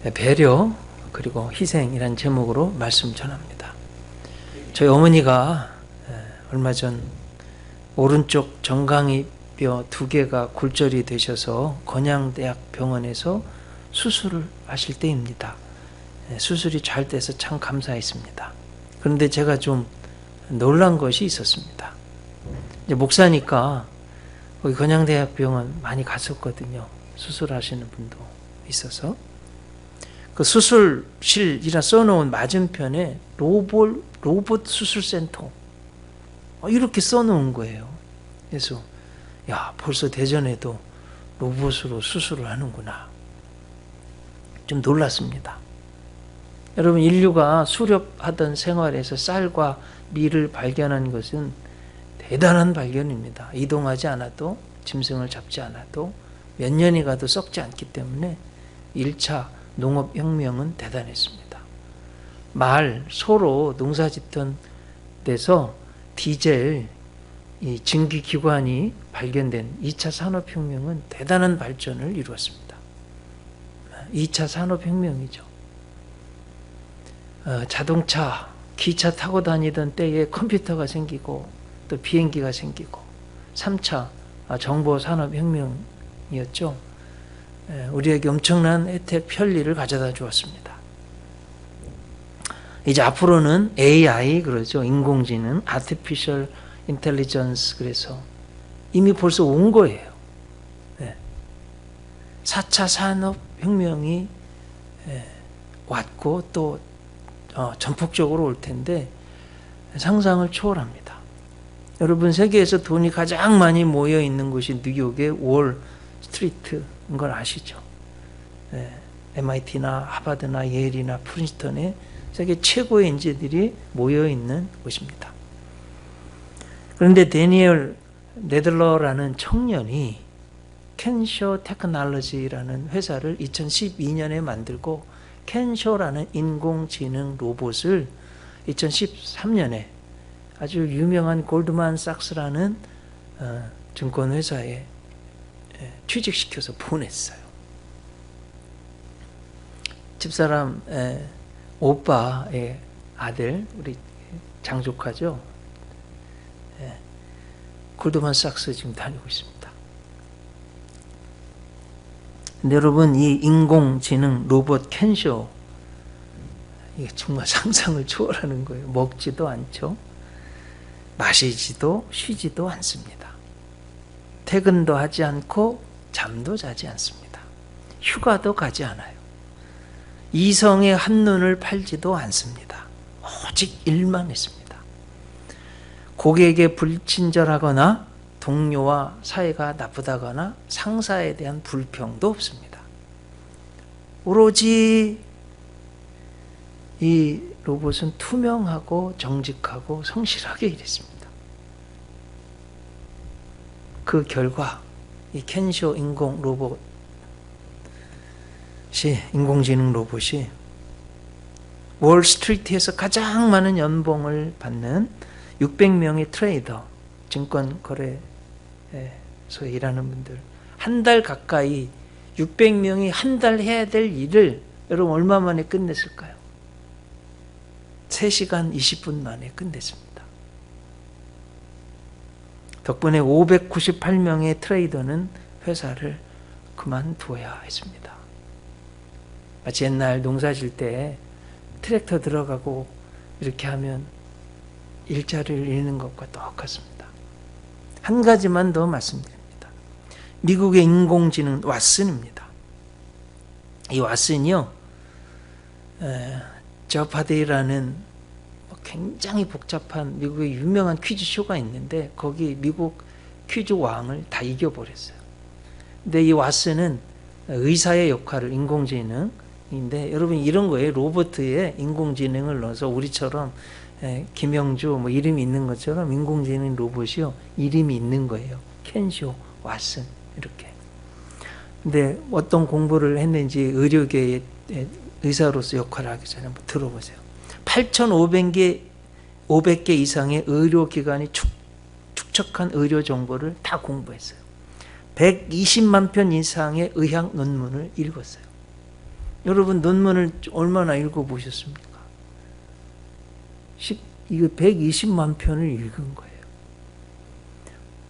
배려 그리고 희생이란 제목으로 말씀 전합니다. 저희 어머니가 얼마 전 오른쪽 정강이 뼈 2개가 골절이 되셔서 건양대학 병원에서 수술을 하실 때입니다. 수술이 잘 돼서 참 감사했습니다. 그런데 제가 좀 놀란 것이 있었습니다. 이제 목사니까 거기 건양대학 병원 많이 갔었거든요. 수술하시는 분도 있어서. 그 수술실이라 써놓은 맞은편에 로봇 수술센터 이렇게 써놓은 거예요. 그래서 야, 벌써 대전에도 로봇으로 수술을 하는구나. 좀 놀랐습니다. 여러분, 인류가 수렵하던 생활에서 쌀과 밀을 발견한 것은 대단한 발견입니다. 이동하지 않아도, 짐승을 잡지 않아도 몇 년이 가도 썩지 않기 때문에 1차 농업혁명은 대단했습니다. 말, 소로 농사짓던 데서 디젤, 이 증기기관이 발견된 2차 산업혁명은 대단한 발전을 이루었습니다. 2차 산업혁명이죠. 자동차, 기차 타고 다니던 때에 컴퓨터가 생기고 또 비행기가 생기고 3차 정보산업혁명이었죠. 우리에게 엄청난 혜택, 편리를 가져다 주었습니다. 이제 앞으로는 AI 그러죠. 인공지능, Artificial Intelligence. 그래서 이미 벌써 온 거예요. 4차 산업혁명이 왔고 또 전폭적으로 올 텐데 상상을 초월합니다. 여러분, 세계에서 돈이 가장 많이 모여 있는 곳이 뉴욕의 월 스트리트인 걸 아시죠? MIT나 하버드나 예일이나 프린스턴에 세계 최고의 인재들이 모여 있는 곳입니다. 그런데 데니엘 네들러라는 청년이 켄쇼 테크놀로지라는 회사를 2012년에 만들고 켄쇼라는 인공지능 로봇을 2013년에 아주 유명한 골드만삭스라는 증권회사에 취직시켜서 보냈어요. 집사람 오빠의 아들, 우리 장조카죠. 골드만삭스 지금 다니고 있습니다. 근데 여러분, 이 인공지능 로봇 켄쇼, 이게 정말 상상을 초월하는 거예요. 먹지도 않죠. 마시지도 쉬지도 않습니다. 퇴근도 하지 않고 잠도 자지 않습니다. 휴가도 가지 않아요. 이성의 한눈을 팔지도 않습니다. 오직 일만 했습니다. 고객에게 불친절하거나 동료와 사이가 나쁘다거나 상사에 대한 불평도 없습니다. 오로지 이 로봇은 투명하고 정직하고 성실하게 일했습니다. 그 결과 이 켄쇼 인공지능 로봇이 월스트리트에서 가장 많은 연봉을 받는 600명의 트레이더, 증권거래소에 일하는 분들, 한 달 가까이 600명이 한 달 해야 될 일을 여러분 얼마 만에 끝냈을까요? 3시간 20분 만에 끝냈습니다. 덕분에 598명의 트레이더는 회사를 그만두어야 했습니다. 마치 옛날 농사 질 때 트랙터 들어가고 이렇게 하면 일자리를 잃는 것과 똑같습니다. 한 가지만 더 말씀드립니다. 미국의 인공지능 왓슨입니다. 이 왓슨이요, 저파데이라는 굉장히 복잡한 미국의 유명한 퀴즈쇼가 있는데 거기 미국 퀴즈 왕을 다 이겨버렸어요. 근데 이 왓슨은 의사의 역할을, 인공지능인데 여러분 이런 거예요. 로봇에 인공지능을 넣어서 우리처럼 김영주 뭐 이름이 있는 것처럼 인공지능 로봇이요, 이름이 있는 거예요. 켄쇼, 왓슨 이렇게. 근데 어떤 공부를 했는지 의료계의 의사로서 역할을 하기 전에 한번 들어보세요. 8,500개 이상의 의료기관이 축적한 의료 정보를 다 공부했어요. 120만 편 이상의 의학 논문을 읽었어요. 여러분 논문을 얼마나 읽어보셨습니까? 이거 120만 편을 읽은 거예요.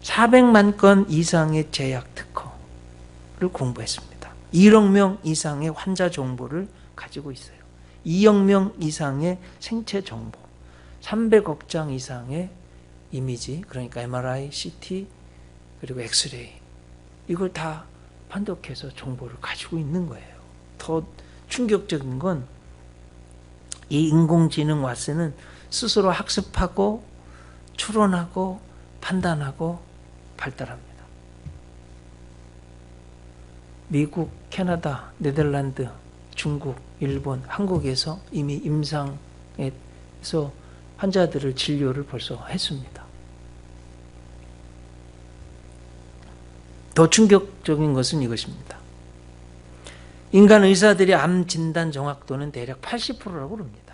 400만 건 이상의 제약 특허를 공부했습니다. 1억 명 이상의 환자 정보를 가지고 있어요. 2억 명 이상의 생체 정보, 300억 장 이상의 이미지, 그러니까 MRI, CT, 그리고 엑스레이, 이걸 다 판독해서 정보를 가지고 있는 거예요. 더 충격적인 건 이 인공지능 왓슨은 스스로 학습하고 추론하고 판단하고 발달합니다. 미국, 캐나다, 네덜란드, 중국, 일본, 한국에서 이미 임상에서 환자들을 진료를 벌써 했습니다. 더 충격적인 것은 이것입니다. 인간 의사들이 암 진단 정확도는 대략 80%라고 합니다.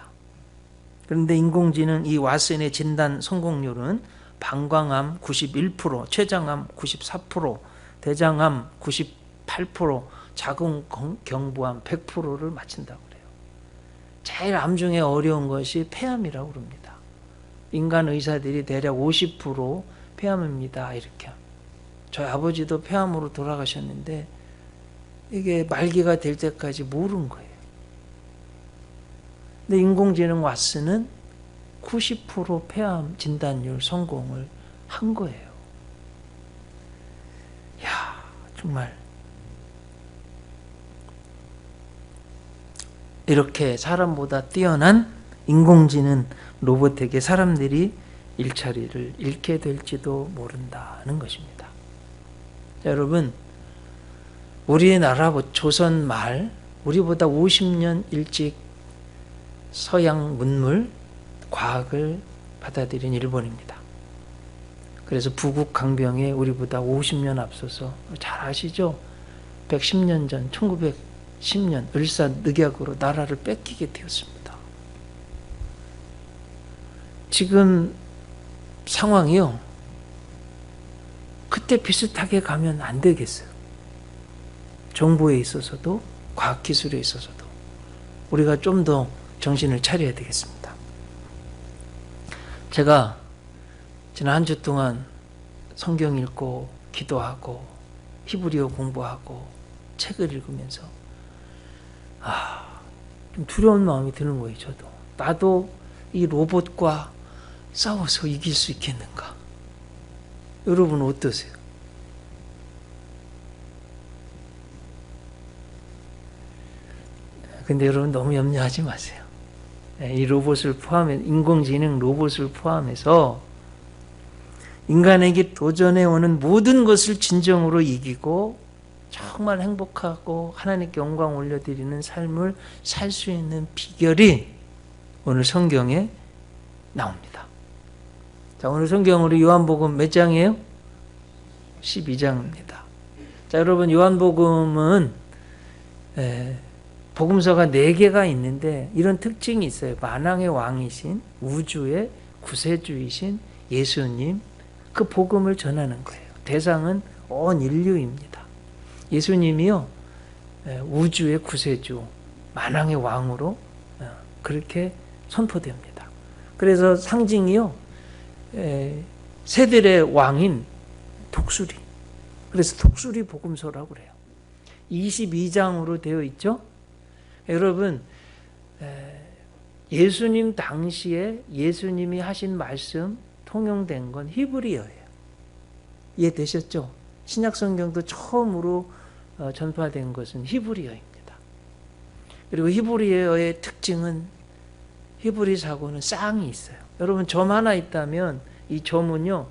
그런데 인공지능 이 왓슨의 진단 성공률은 방광암 91%, 췌장암 94%, 대장암 98%, 자궁경부암 100%를 맞춘다고 그래요. 제일 암 중에 어려운 것이 폐암이라고 그럽니다. 인간 의사들이 대략 50% 폐암입니다, 이렇게. 저희 아버지도 폐암으로 돌아가셨는데 이게 말기가 될 때까지 모른 거예요. 근데 인공지능 왓슨은 90% 폐암 진단율 성공을 한 거예요. 야, 정말 이렇게 사람보다 뛰어난 인공지능 로봇에게 사람들이 일자리를 잃게 될지도 모른다는 것입니다. 자, 여러분, 우리의 나라 조선 말, 우리보다 50년 일찍 서양 문물, 과학을 받아들인 일본입니다. 그래서 부국 강병에 우리보다 50년 앞서서, 잘 아시죠? 110년 전 1910년 을사늑약으로 나라를 뺏기게 되었습니다. 지금 상황이요, 그때 비슷하게 가면 안 되겠어요. 정보에 있어서도 과학기술에 있어서도 우리가 좀 더 정신을 차려야 되겠습니다. 제가 지난 한 주 동안 성경 읽고 기도하고 히브리어 공부하고 책을 읽으면서 좀 두려운 마음이 드는 거예요. 저도. 나도 이 로봇과 싸워서 이길 수 있겠는가? 여러분 어떠세요? 근데 여러분 너무 염려하지 마세요. 이 로봇을 포함해, 인공지능 로봇을 포함해서 인간에게 도전해 오는 모든 것을 진정으로 이기고 정말 행복하고 하나님께 영광 올려드리는 삶을 살 수 있는 비결이 오늘 성경에 나옵니다. 자, 오늘 성경으로 요한복음 몇 장이에요? 12장입니다. 자, 여러분, 요한복음은 복음서가 4개가 있는데 이런 특징이 있어요. 만왕의 왕이신, 우주의 구세주이신 예수님, 그 복음을 전하는 거예요. 대상은 온 인류입니다. 예수님이요, 우주의 구세주, 만왕의 왕으로 그렇게 선포됩니다. 그래서 상징이요, 새들의 왕인 독수리. 그래서 독수리 복음서라고 그래요. 22장으로 되어 있죠. 여러분, 예수님 당시에 예수님이 하신 말씀 통용된 건 히브리어예요. 이해되셨죠? 신약성경도 처음으로 전파된 것은 히브리어입니다. 그리고 히브리어의 특징은, 히브리 사고는 쌍이 있어요. 여러분, 점 하나 있다면 이 점은요,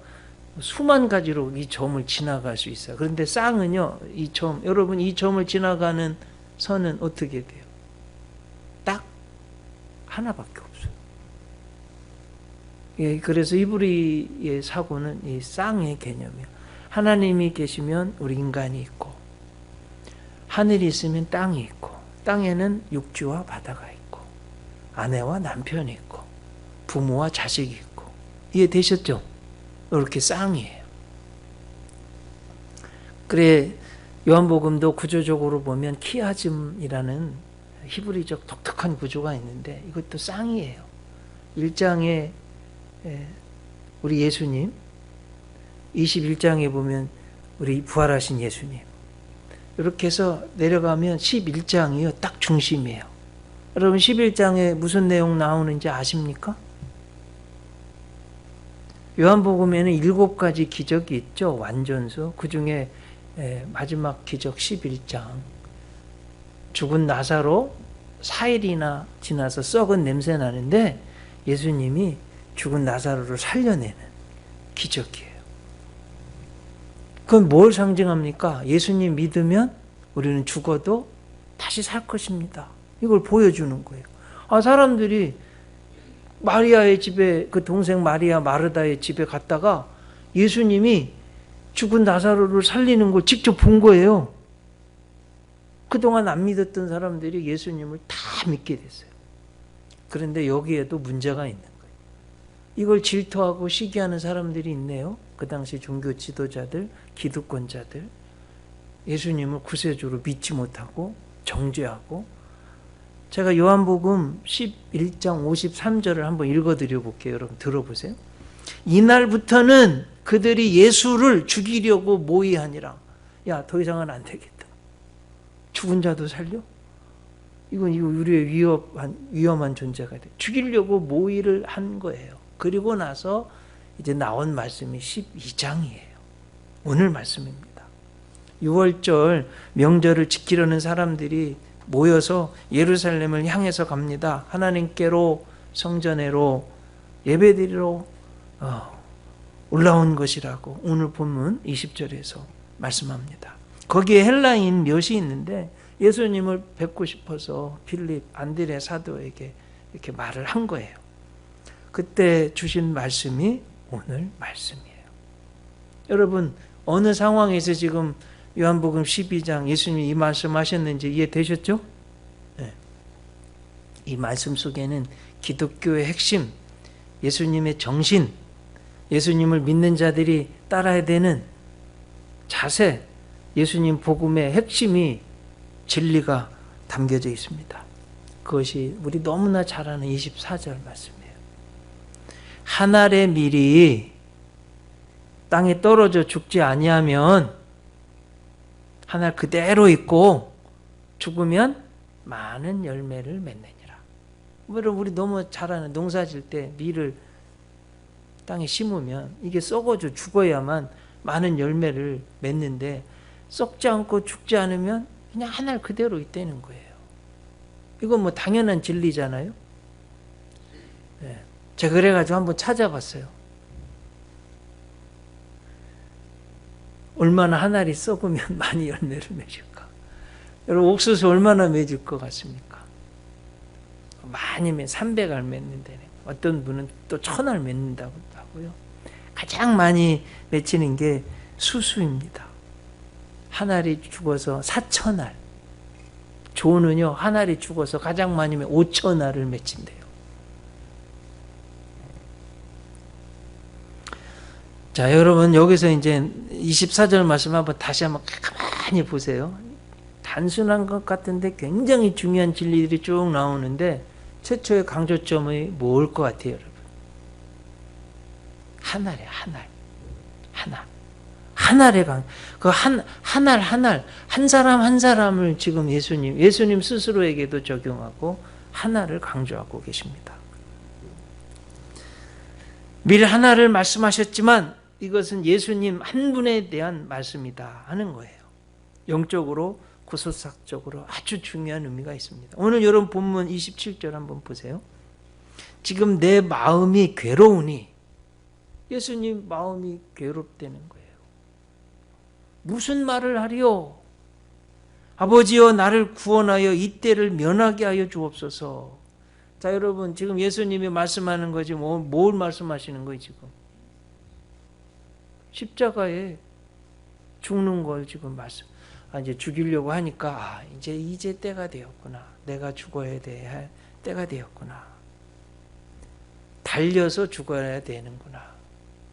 수만 가지로 이 점을 지나갈 수 있어요. 그런데 쌍은요, 이 점, 여러분, 이 점을 지나가는 선은 어떻게 돼요? 딱 하나밖에 없어요. 예, 그래서 히브리의 사고는 이 쌍의 개념이에요. 하나님이 계시면 우리 인간이 있고, 하늘이 있으면 땅이 있고, 땅에는 육지와 바다가 있고, 아내와 남편이 있고, 부모와 자식이 있고. 이해되셨죠? 이렇게 쌍이에요. 그래, 요한복음도 구조적으로 보면 키아즘이라는 히브리적 독특한 구조가 있는데 이것도 쌍이에요. 1장에 우리 예수님, 21장에 보면 우리 부활하신 예수님, 이렇게 해서 내려가면 11장이요 딱 중심이에요. 여러분 11장에 무슨 내용 나오는지 아십니까? 요한복음에는 7가지 기적이 있죠. 완전수. 그 중에 마지막 기적 11장, 죽은 나사로 4일이나 지나서 썩은 냄새 나는데 예수님이 죽은 나사로를 살려내는 기적이에요. 그건 뭘 상징합니까? 예수님 믿으면 우리는 죽어도 다시 살 것입니다. 이걸 보여주는 거예요. 사람들이 마리아의 집에, 그 동생 마리아 마르다의 집에 갔다가 예수님이 죽은 나사로를 살리는 걸 직접 본 거예요. 그동안 안 믿었던 사람들이 예수님을 다 믿게 됐어요. 그런데 여기에도 문제가 있는 거예요. 이걸 질투하고 시기하는 사람들이 있네요. 그 당시 종교 지도자들, 기득권자들, 예수님을 구세주로 믿지 못하고 정죄하고. 제가 요한복음 11장 53절을 한번 읽어드려 볼게요. 여러분 들어보세요. 이날부터는 그들이 예수를 죽이려고 모의하니라. 야, 더 이상은 안 되겠다. 죽은 자도 살려? 이건 우리의 위험한 존재가 돼. 죽이려고 모의를 한 거예요. 그리고 나서 이제 나온 말씀이 12장이에요. 오늘 말씀입니다. 6월절 명절을 지키려는 사람들이 모여서 예루살렘을 향해서 갑니다. 하나님께로, 성전에로 예배드리러 올라온 것이라고 오늘 본문 20절에서 말씀합니다. 거기에 헬라인 몇이 있는데 예수님을 뵙고 싶어서 빌립, 안드레 사도에게 이렇게 말을 한 거예요. 그때 주신 말씀이 오늘 말씀이에요. 여러분, 어느 상황에서 지금 요한복음 12장 예수님이 이 말씀 하셨는지 이해되셨죠? 네. 이 말씀 속에는 기독교의 핵심, 예수님의 정신, 예수님을 믿는 자들이 따라야 되는 자세, 예수님 복음의 핵심이, 진리가 담겨져 있습니다. 그것이 우리 너무나 잘 아는 24절 말씀이에요. 한 알의 밀이 땅에 떨어져 죽지 아니하면 한 알 그대로 있고 죽으면 많은 열매를 맺느니라. 우리 너무 잘 아는, 농사 질 때 밀을 땅에 심으면 이게 썩어져 죽어야만 많은 열매를 맺는데 썩지 않고 죽지 않으면 그냥 한 알 그대로 있다는 거예요. 이건 뭐 당연한 진리잖아요. 네. 제가 그래가지고 한번 찾아봤어요. 얼마나 한 알이 썩으면 많이 열매를 맺을까? 여러분, 옥수수 얼마나 맺을 것 같습니까? 많이 300알 맺는다네. 어떤 분은 또 1000알 맺는다고 하고요. 가장 많이 맺히는 게 수수입니다. 한 알이 죽어서 4000알. 조는요, 한 알이 죽어서 가장 많이면 5000알을 맺힌대요. 자, 여러분, 여기서 이제 24절 말씀 한번 다시 한번 가만히 보세요. 단순한 것 같은데 굉장히 중요한 진리들이 쭉 나오는데 최초의 강조점이 뭘 것 같아요, 여러분? 한 알이에요, 한 알. 하나. 한 알의 한 알, 한 사람 한 사람을 지금 예수님 스스로에게도 적용하고 하나를 강조하고 계십니다. 밀 하나를 말씀하셨지만 이것은 예수님 한 분에 대한 말씀이다 하는 거예요. 영적으로, 구속사적으로 아주 중요한 의미가 있습니다. 오늘 여러분 본문 27절 한번 보세요. 지금 내 마음이 괴로우니, 예수님 마음이 괴롭다는 거예요. 무슨 말을 하리요? 아버지여, 나를 구원하여 이때를 면하게 하여 주옵소서. 자, 여러분, 지금 예수님이 말씀하는 거지 뭘 말씀하시는 거예요 지금? 십자가에 죽는 걸 지금 이제 죽이려고 하니까 이제 때가 되었구나. 내가 죽어야 될 때가 되었구나. 달려서 죽어야 되는구나.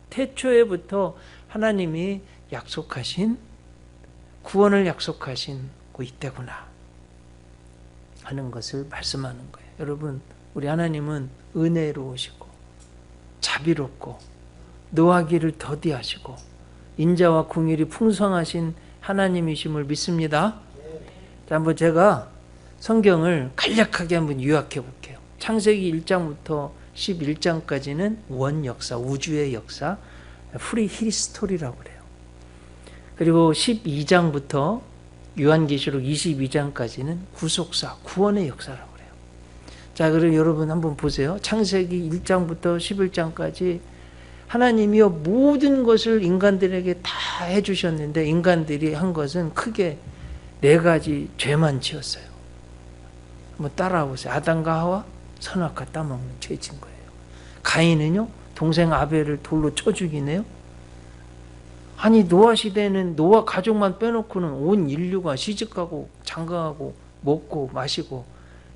태초에부터 하나님이 약속하신, 구원을 약속하신 그 이때구나 하는 것을 말씀하는 거예요. 여러분, 우리 하나님은 은혜로우시고 자비롭고 노하기를 더디하시고 인자와 긍휼이 풍성하신 하나님이심을 믿습니다. 자, 한번 제가 성경을 간략하게 한번 요약해 볼게요. 창세기 1장부터 11장까지는 원 역사, 우주의 역사, 프리 히스토리라고 그래요. 그리고 12장부터 요한계시록 22장까지는 구속사, 구원의 역사라고 그래요. 자, 그럼 여러분 한번 보세요. 창세기 1장부터 11장까지 하나님이요 모든 것을 인간들에게 다 해주셨는데 인간들이 한 것은 크게 4가지 죄만 지었어요. 한번 따라와 보세요. 아담과 하와 선악과 따먹는 죄 진 거예요. 가인은요 동생 아벨을 돌로 쳐 죽이네요. 아니 노아 시대는 노아 가족만 빼놓고는 온 인류가 시집가고 장가가고 먹고 마시고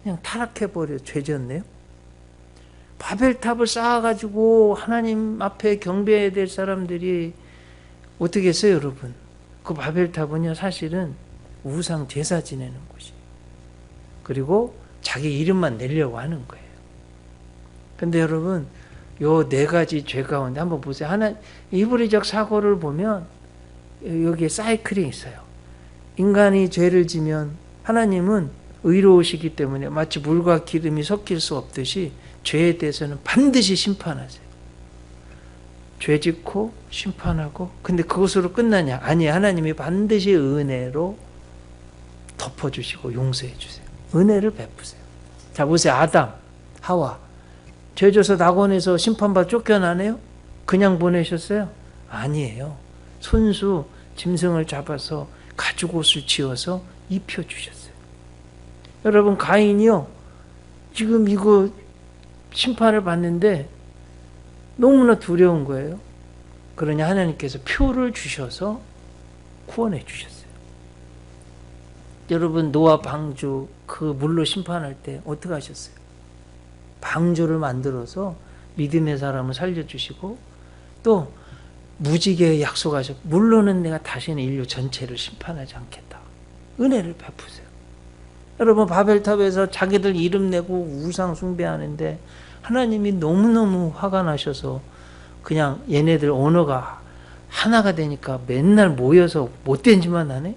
그냥 타락해버려 죄졌네요. 바벨탑을 쌓아가지고 하나님 앞에 경배해야 될 사람들이 어떻게 했어요 여러분? 그 바벨탑은요 사실은 우상 제사 지내는 곳이에요. 그리고 자기 이름만 내려고 하는 거예요. 근데 여러분 요 4가지 죄 가운데 한번 보세요. 히브리적 사고를 보면 여기에 사이클이 있어요. 인간이 죄를 지면 하나님은 의로우시기 때문에 마치 물과 기름이 섞일 수 없듯이 죄에 대해서는 반드시 심판하세요. 죄 짓고 심판하고 근데 그것으로 끝나냐? 아니, 하나님이 반드시 은혜로 덮어주시고 용서해 주세요. 은혜를 베푸세요. 자 보세요. 아담, 하와 죄져서 낙원에서 심판받아 쫓겨나네요? 그냥 보내셨어요? 아니에요. 손수 짐승을 잡아서 가죽옷을 지어서 입혀주셨어요. 여러분 가인이요 지금 이거 심판을 받는데 너무나 두려운 거예요. 그러니 하나님께서 표를 주셔서 구원해 주셨어요. 여러분 노아 방주 그 물로 심판할 때 어떻게 하셨어요? 방주를 만들어서 믿음의 사람을 살려주시고 또 무지개에 약속하셨고 물로는 내가 다시는 인류 전체를 심판하지 않겠다. 은혜를 베푸세요. 여러분 바벨탑에서 자기들 이름 내고 우상 숭배하는데 하나님이 너무너무 화가 나셔서 그냥 얘네들 언어가 하나가 되니까 맨날 모여서 못된 짓만 하네?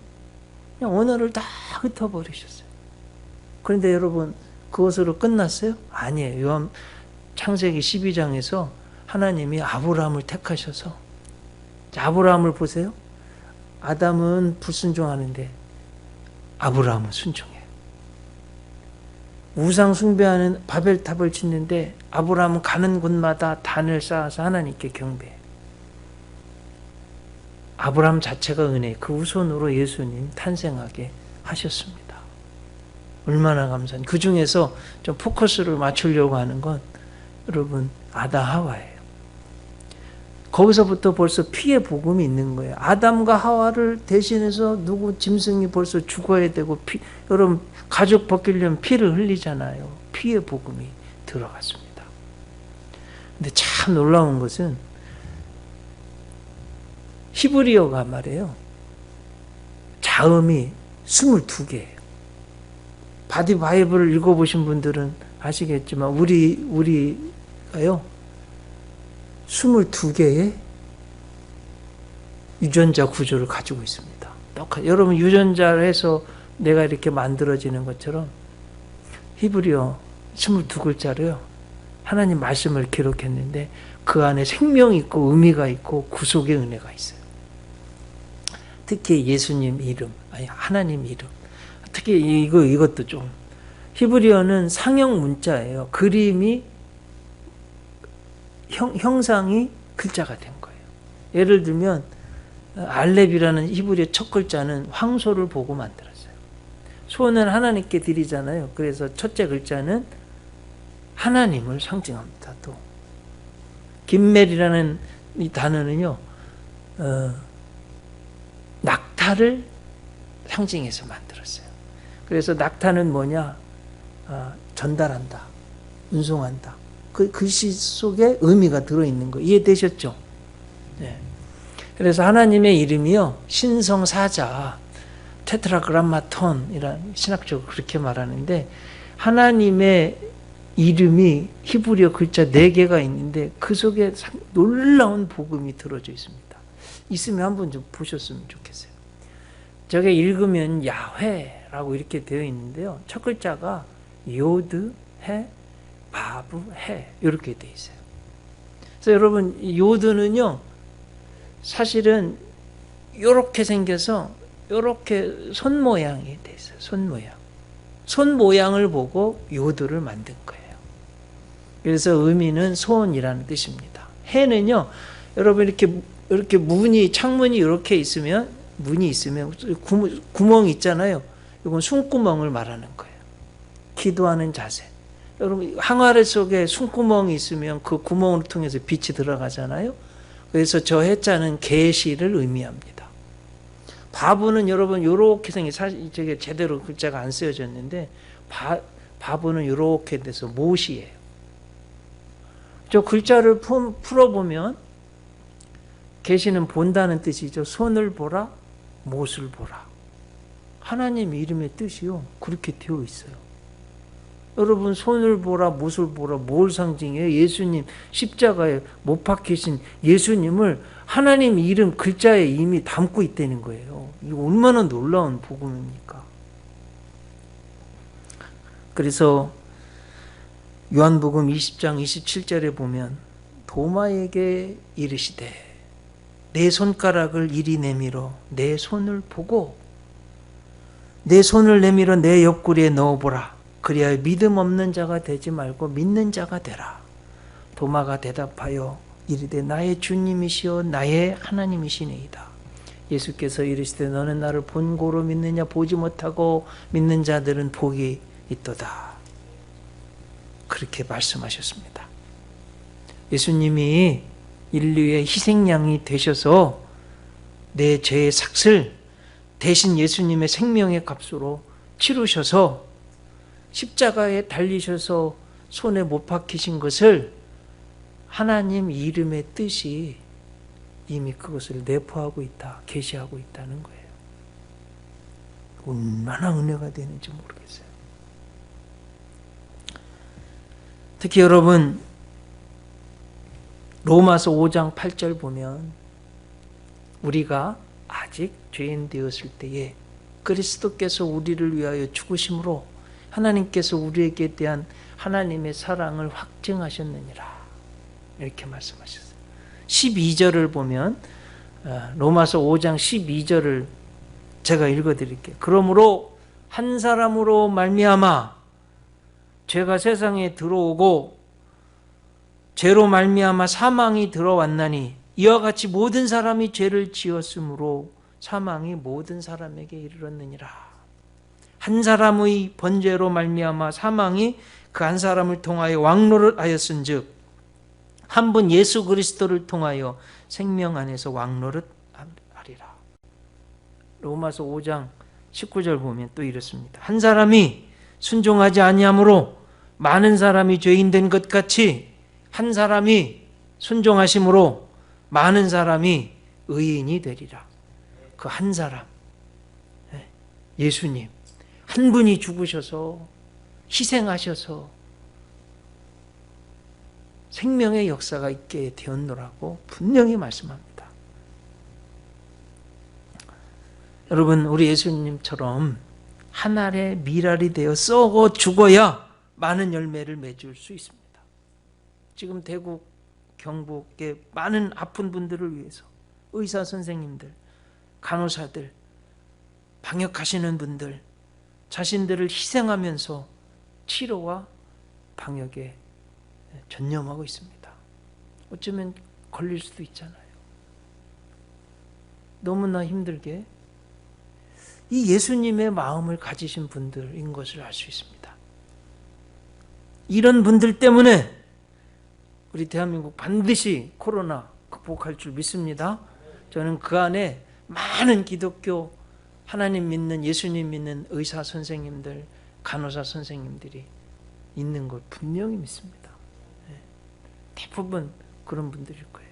그냥 언어를 다 흩어버리셨어요. 그런데 여러분 그것으로 끝났어요? 아니에요. 창세기 12장에서 하나님이 아브라함을 택하셔서 아브라함을 보세요. 아담은 불순종하는데 아브라함은 순종해요. 우상 숭배하는 바벨탑을 짓는데 아브라함은 가는 곳마다 단을 쌓아서 하나님께 경배해요. 아브라함 자체가 은혜, 그 후손으로 예수님 탄생하게 하셨습니다. 얼마나 감사한. 그 중에서 좀 포커스를 맞추려고 하는 건 여러분 아담 하와예요. 거기서부터 벌써 피의 복음이 있는 거예요. 아담과 하와를 대신해서 누구 짐승이 벌써 죽어야 되고 여러분 가죽 벗기려면 피를 흘리잖아요. 피의 복음이 들어갔습니다. 근데 참 놀라운 것은 히브리어가 말이에요. 자음이 22개예요. 바디 바이블을 읽어보신 분들은 아시겠지만 우리가요 22개의 유전자 구조를 가지고 있습니다. 여러분 유전자를 해서 내가 이렇게 만들어지는 것처럼 히브리어 22글자로요 하나님 말씀을 기록했는데 그 안에 생명이 있고 의미가 있고 구속의 은혜가 있어요. 특히 예수님 이름, 아니 하나님 이름, 특히 이것도 좀 히브리어는 상형 문자예요. 그림이 형상이 글자가 된 거예요. 예를 들면 알렙이라는 히브리어 첫 글자는 황소를 보고 만들었어요. 소는 하나님께 드리잖아요. 그래서 첫째 글자는 하나님을 상징합니다. 또 김멜이라는 이 단어는요 낙타를 상징해서 만들었어요. 그래서 낙타는 뭐냐? 전달한다, 운송한다. 그 글씨 속에 의미가 들어있는 거 이해되셨죠? 네. 그래서 하나님의 이름이요 신성사자 테트라그람마톤이라는 신학적으로 그렇게 말하는데 하나님의 이름이 히브리어 글자 4개가 있는데 그 속에 놀라운 복음이 들어져 있습니다. 있으면 한번 좀 보셨으면 좋겠어요. 저게 읽으면 야훼라고 이렇게 되어 있는데요. 첫 글자가 요드, 해, 바브, 해 이렇게 되어 있어요. 그래서 여러분 요드는요 사실은 이렇게 생겨서 이렇게 손 모양이 돼 있어요. 손 모양. 손 모양을 보고 요드를 만든 거예요. 그래서 의미는 손이라는 뜻입니다. 해는요, 여러분 이렇게 문이 창문이 이렇게 있으면 문이 있으면 구멍이 있잖아요. 이건 숨구멍을 말하는 거예요. 기도하는 자세. 여러분 항아리 속에 숨구멍이 있으면 그 구멍을 통해서 빛이 들어가잖아요. 그래서 저 해자는 계시를 의미합니다. 바브는 여러분 이렇게 생긴 사실 저게 제대로 글자가 안 쓰여졌는데 바브는 이렇게 돼서 못이에요. 저 글자를 풀어보면 계시는 본다는 뜻이죠. 손을 보라, 못을 보라. 하나님 이름의 뜻이요. 그렇게 되어 있어요. 여러분 손을 보라, 못을 보라, 뭘 상징해요? 예수님 십자가에 못 박히신 예수님을 하나님 이름 글자에 이미 담고 있다는 거예요. 이거 얼마나 놀라운 복음입니까? 그래서 요한복음 20장 27절에 보면 도마에게 이르시되 내 손가락을 이리 내밀어 내 손을 보고 내 손을 내밀어 내 옆구리에 넣어보라. 그리하여 믿음 없는 자가 되지 말고 믿는 자가 되라. 도마가 대답하여 이르되 나의 주님이시여 나의 하나님이시니이다. 예수께서 이르시되 너는 나를 본고로 믿느냐 보지 못하고 믿는 자들은 복이 있도다. 그렇게 말씀하셨습니다. 예수님이 인류의 희생양이 되셔서 내 죄의 삭을 대신 예수님의 생명의 값으로 치르셔서 십자가에 달리셔서 손에 못 박히신 것을 하나님 이름의 뜻이 이미 그것을 내포하고 있다, 계시하고 있다는 거예요. 얼마나 은혜가 되는지 모르겠어요. 특히 여러분 로마서 5장 8절 보면 우리가 아직 죄인 되었을 때에 그리스도께서 우리를 위하여 죽으심으로 하나님께서 우리에게 대한 하나님의 사랑을 확증하셨느니라 이렇게 말씀하셨어요. 12절을 보면 로마서 5장 12절을 제가 읽어드릴게요. 그러므로 한 사람으로 말미암아 죄가 세상에 들어오고 죄로 말미암아 사망이 들어왔나니 이와 같이 모든 사람이 죄를 지었으므로 사망이 모든 사람에게 이르렀느니라. 한 사람의 번죄로 말미암아 사망이 그 한 사람을 통하여 왕노릇하였은즉 한 분 예수 그리스도를 통하여 생명 안에서 왕노릇하리라. 로마서 5장 19절 보면 또 이렇습니다. 한 사람이 순종하지 아니함으로 많은 사람이 죄인 된 것 같이 한 사람이 순종하심으로 많은 사람이 의인이 되리라. 그 한 사람, 예수님 한 분이 죽으셔서 희생하셔서 생명의 역사가 있게 되었노라고 분명히 말씀합니다. 여러분 우리 예수님처럼 한 알의 밀알이 되어 썩어 죽어야 많은 열매를 맺을 수 있습니다. 지금 대구 경북의 많은 아픈 분들을 위해서 의사 선생님들, 간호사들, 방역하시는 분들 자신들을 희생하면서 치료와 방역에 전념하고 있습니다. 어쩌면 걸릴 수도 있잖아요. 너무나 힘들게 이 예수님의 마음을 가지신 분들인 것을 알 수 있습니다. 이런 분들 때문에 우리 대한민국 반드시 코로나 극복할 줄 믿습니다. 저는 그 안에 많은 기독교 하나님 믿는 예수님 믿는 의사 선생님들, 간호사 선생님들이 있는 걸 분명히 믿습니다. 대부분 그런 분들일 거예요.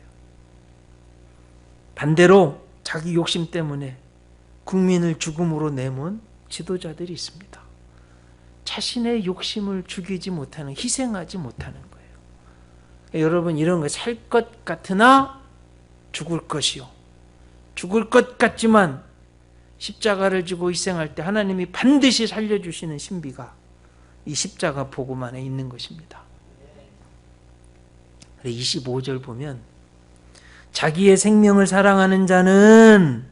반대로 자기 욕심 때문에 국민을 죽음으로 내몬 지도자들이 있습니다. 자신의 욕심을 죽이지 못하는, 희생하지 못하는 거예요. 여러분, 이런 거 살 것 같으나 죽을 것이요, 죽을 것 같지만 십자가를 지고 희생할 때 하나님이 반드시 살려주시는 신비가 이 십자가 복음 안에 있는 것입니다. 25절 보면 자기의 생명을 사랑하는 자는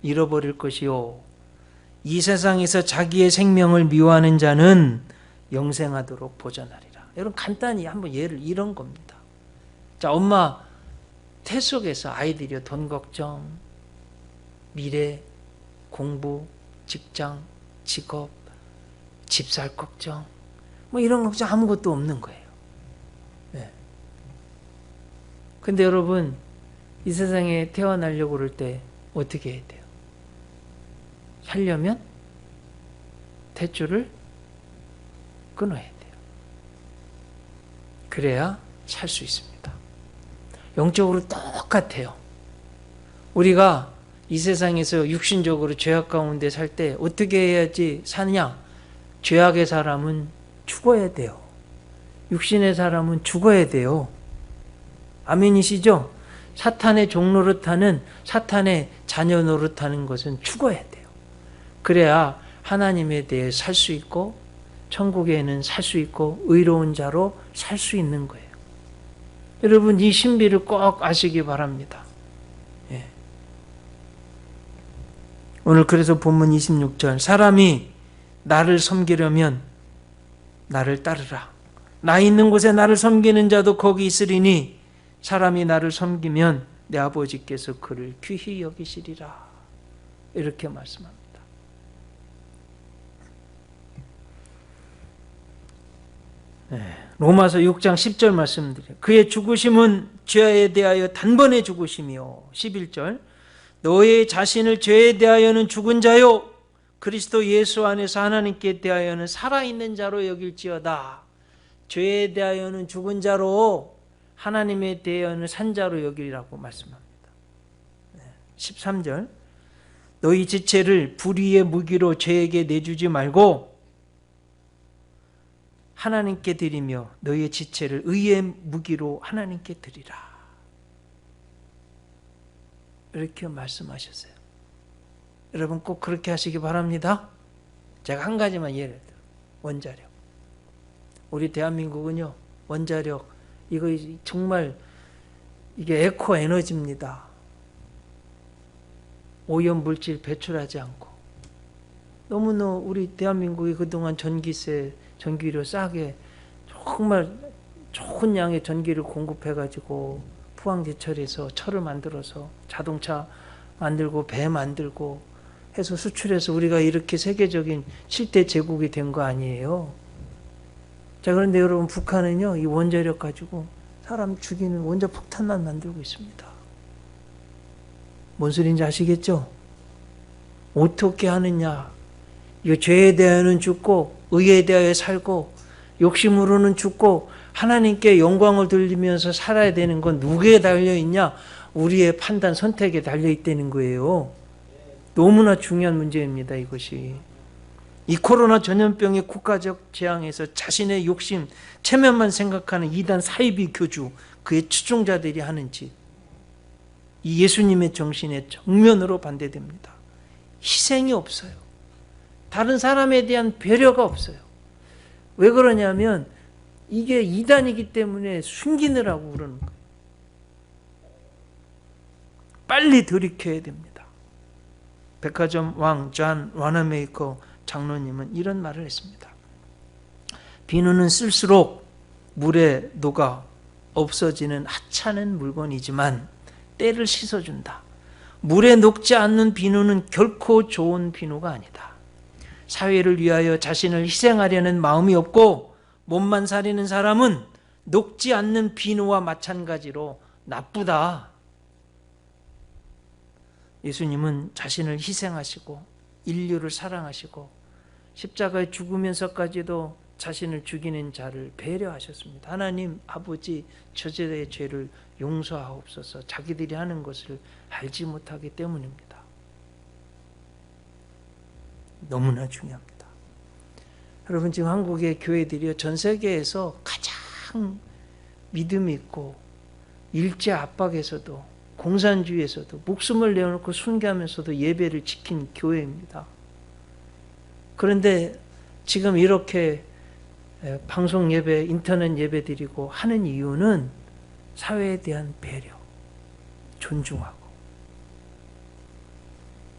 잃어버릴 것이요, 이 세상에서 자기의 생명을 미워하는 자는 영생하도록 보전하리라. 여러분, 간단히 한번 예를 이런 겁니다. 자, 엄마 태 속에서 아이들이 돈 걱정, 미래, 공부, 직장, 직업, 집 살 걱정, 뭐 이런 걱정 아무것도 없는 거예요. 네. 근데 여러분, 이 세상에 태어나려고 그럴 때 어떻게 해야 돼요? 살려면 탯줄을 끊어야 돼요. 그래야 살 수 있습니다. 영적으로 똑같아요. 우리가 이 세상에서 육신적으로 죄악 가운데 살 때 어떻게 해야지 사느냐? 죄악의 사람은 죽어야 돼요. 육신의 사람은 죽어야 돼요. 아멘이시죠? 사탄의 종 노릇하는, 사탄의 자녀 노릇하는 것은 죽어야 돼요. 그래야 하나님에 대해 살 수 있고 천국에는 살 수 있고 의로운 자로 살 수 있는 거예요. 여러분, 이 신비를 꼭 아시기 바랍니다. 예. 오늘 그래서 본문 26절, 사람이 나를 섬기려면 나를 따르라. 나 있는 곳에 나를 섬기는 자도 거기 있으리니 사람이 나를 섬기면 내 아버지께서 그를 귀히 여기시리라. 이렇게 말씀합니다. 네. 로마서 6장 10절 말씀드려요. 그의 죽으심은 죄에 대하여 단번에 죽으심이요. 11절, 너의 자신을 죄에 대하여는 죽은 자요 그리스도 예수 안에서 하나님께 대하여는 살아있는 자로 여길지어다. 죄에 대하여는 죽은 자로, 하나님에 대하여는 산 자로 여기라고 말씀합니다. 13절, 너희 지체를 불의의 무기로 죄에게 내주지 말고 하나님께 드리며 너희의 지체를 의의 무기로 하나님께 드리라. 이렇게 말씀하셨어요. 여러분, 꼭 그렇게 하시기 바랍니다. 제가 한 가지만 예를 들어, 원자력. 우리 대한민국은요, 원자력, 이거 정말 이게 에코 에너지입니다. 오염 물질 배출하지 않고. 너무나 우리 대한민국이 그동안 전기세, 전기료 싸게 정말 좋은 양의 전기를 공급해가지고 포항제철에서 철을 만들어서 자동차 만들고 배 만들고 해서 수출해서 우리가 이렇게 세계적인 7대 제국이 된 거 아니에요. 자, 그런데 여러분, 북한은요, 이 원자력 가지고 사람 죽이는 원자 폭탄만 만들고 있습니다. 뭔 소리인지 아시겠죠? 어떻게 하느냐? 이 죄에 대하여는 죽고 의에 대하여 살고 욕심으로는 죽고 하나님께 영광을 돌리면서 살아야 되는 건 누구에 달려있냐? 우리의 판단, 선택에 달려있다는 거예요. 너무나 중요한 문제입니다, 이것이. 이 코로나 전염병의 국가적 재앙에서 자신의 욕심, 체면만 생각하는 이단 사이비 교주, 그의 추종자들이 하는 짓, 이 예수님의 정신에 정면으로 반대됩니다. 희생이 없어요. 다른 사람에 대한 배려가 없어요. 왜 그러냐면 이게 이단이기 때문에 숨기느라고 그러는 거예요. 빨리 돌이켜야 됩니다. 백화점 왕 존 와나메이커 장로님은 이런 말을 했습니다. 비누는 쓸수록 물에 녹아 없어지는 하찮은 물건이지만 때를 씻어준다. 물에 녹지 않는 비누는 결코 좋은 비누가 아니다. 사회를 위하여 자신을 희생하려는 마음이 없고 몸만 사리는 사람은 녹지 않는 비누와 마찬가지로 나쁘다. 예수님은 자신을 희생하시고 인류를 사랑하시고 십자가에 죽으면서까지도 자신을 죽이는 자를 배려하셨습니다. 하나님 아버지, 저들의 죄를 용서하옵소서. 자기들이 하는 것을 알지 못하기 때문입니다. 너무나 중요합니다. 여러분 지금 한국의 교회들이 전 세계에서 가장 믿음이 있고 일제 압박에서도 공산주의에서도 목숨을 내어놓고 순교하면서도 예배를 지킨 교회입니다. 그런데 지금 이렇게 방송 예배, 인터넷 예배 드리고 하는 이유는 사회에 대한 배려, 존중하고,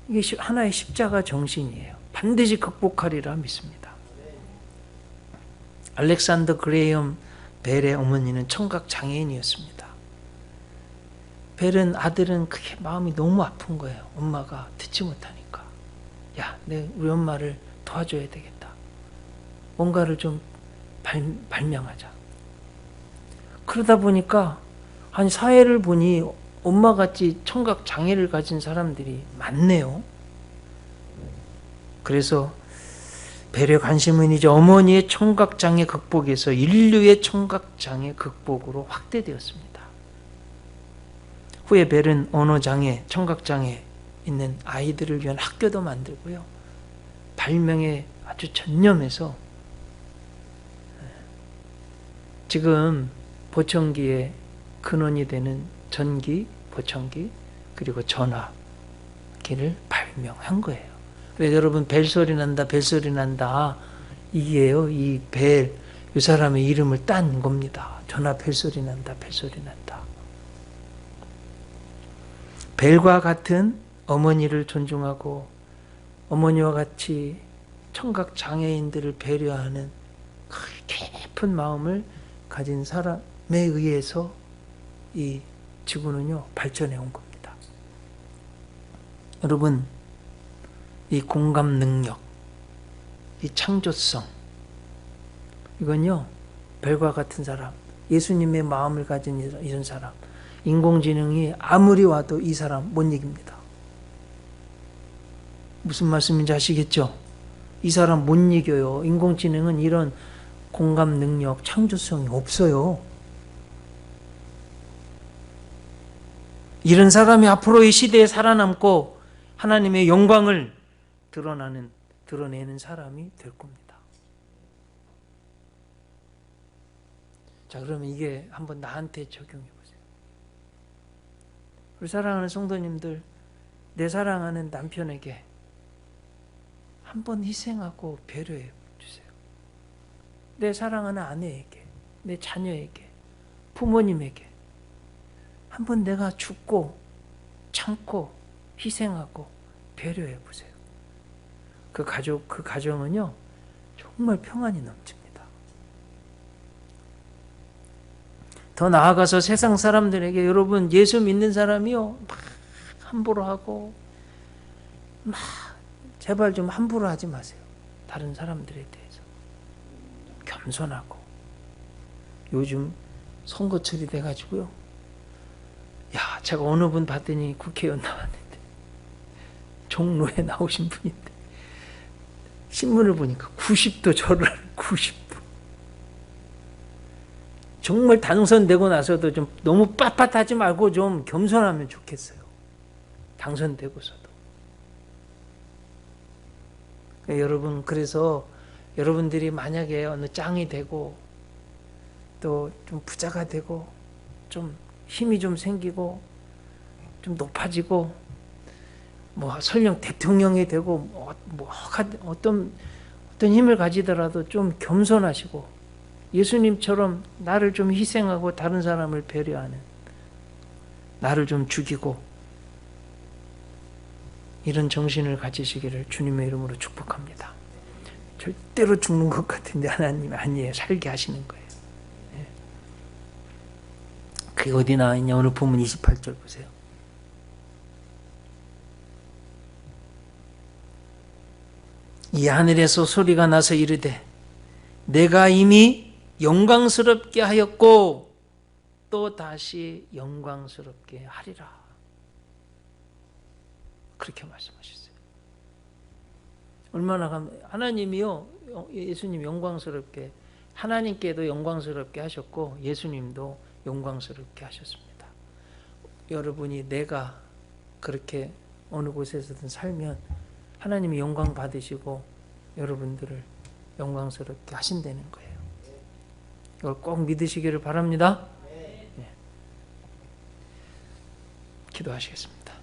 이게 하나의 십자가 정신이에요. 반드시 극복하리라 믿습니다. 알렉산더 그레이엄 벨의 어머니는 청각 장애인이었습니다. 벨은 아들은 그게 마음이 너무 아픈 거예요. 엄마가 듣지 못하니까. 야, 우리 엄마를 도와줘야 되겠다. 뭔가를 좀 발명하자. 그러다 보니까 한 사회를 보니 엄마같이 청각 장애를 가진 사람들이 많네요. 그래서 벨의 관심은 이제 어머니의 청각 장애 극복에서 인류의 청각 장애 극복으로 확대되었습니다. 후에 벨은 언어 장애, 청각 장애 있는 아이들을 위한 학교도 만들고요. 발명에 아주 전념해서 지금 보청기의 근원이 되는 전기, 보청기, 그리고 전화기를 발명한 거예요. 그래서 여러분 벨소리 난다, 벨소리 난다, 이게요, 이 벨, 이 사람의 이름을 딴 겁니다. 전화 벨소리 난다, 벨소리 난다. 벨과 같은 어머니를 존중하고 어머니와 같이 청각 장애인들을 배려하는 깊은 마음을 가진 사람에 의해서 이 지구는요 발전해 온 겁니다. 여러분, 이 공감 능력, 이 창조성, 이건요 벨과 같은 사람, 예수님의 마음을 가진 이런 사람, 인공지능이 아무리 와도 이 사람 못 이깁니다. 무슨 말씀인지 아시겠죠? 이 사람 못 이겨요. 인공지능은 이런 공감 능력, 창조성이 없어요. 이런 사람이 앞으로 이 시대에 살아남고 하나님의 영광을 드러내는 사람이 될 겁니다. 자, 그러면 이게 한번 나한테 적용해 보세요. 우리 사랑하는 성도님들, 내 사랑하는 남편에게 한번 희생하고 배려해 주세요. 내 사랑하는 아내에게, 내 자녀에게, 부모님에게 한번 내가 죽고 참고 희생하고 배려해 보세요. 그 가정은요 정말 평안이 넘칩니다. 더 나아가서 세상 사람들에게, 여러분 예수 믿는 사람이요 막 함부로 하고 막 제발 좀 함부로 하지 마세요. 다른 사람들에 대해서 겸손하고. 요즘 선거철이 돼가지고요, 야, 제가 어느 분 봤더니 국회의원 나왔는데 종로에 나오신 분인데 신문을 보니까 90도 절을 하는 90도. 정말 당선되고 나서도 좀 너무 빳빳하지 말고 좀 겸손하면 좋겠어요. 당선되고서도. 여러분, 그래서 여러분들이 만약에 어느 짱이 되고 또 좀 부자가 되고 좀 힘이 좀 생기고 좀 높아지고 뭐 설령 대통령이 되고 뭐 어떤 힘을 가지더라도 좀 겸손하시고 예수님처럼 나를 좀 희생하고 다른 사람을 배려하는, 나를 좀 죽이고 이런 정신을 가지시기를 주님의 이름으로 축복합니다. 절대로 죽는 것 같은데 하나님 아니에요. 살게 하시는 거예요. 그게 어디 나와 있냐? 오늘 본문 28절 보세요. 이 하늘에서 소리가 나서 이르되 내가 이미 영광스럽게 하였고 또 다시 영광스럽게 하리라. 그렇게 말씀하셨어요. 얼마나 하나님이요, 예수님 영광스럽게, 하나님께도 영광스럽게 하셨고 예수님도 영광스럽게 하셨습니다. 여러분이 내가 그렇게 어느 곳에서든 살면 하나님이 영광 받으시고 여러분들을 영광스럽게 하신다는 거예요. 이걸 꼭 믿으시기를 바랍니다. 네. 기도하시겠습니다.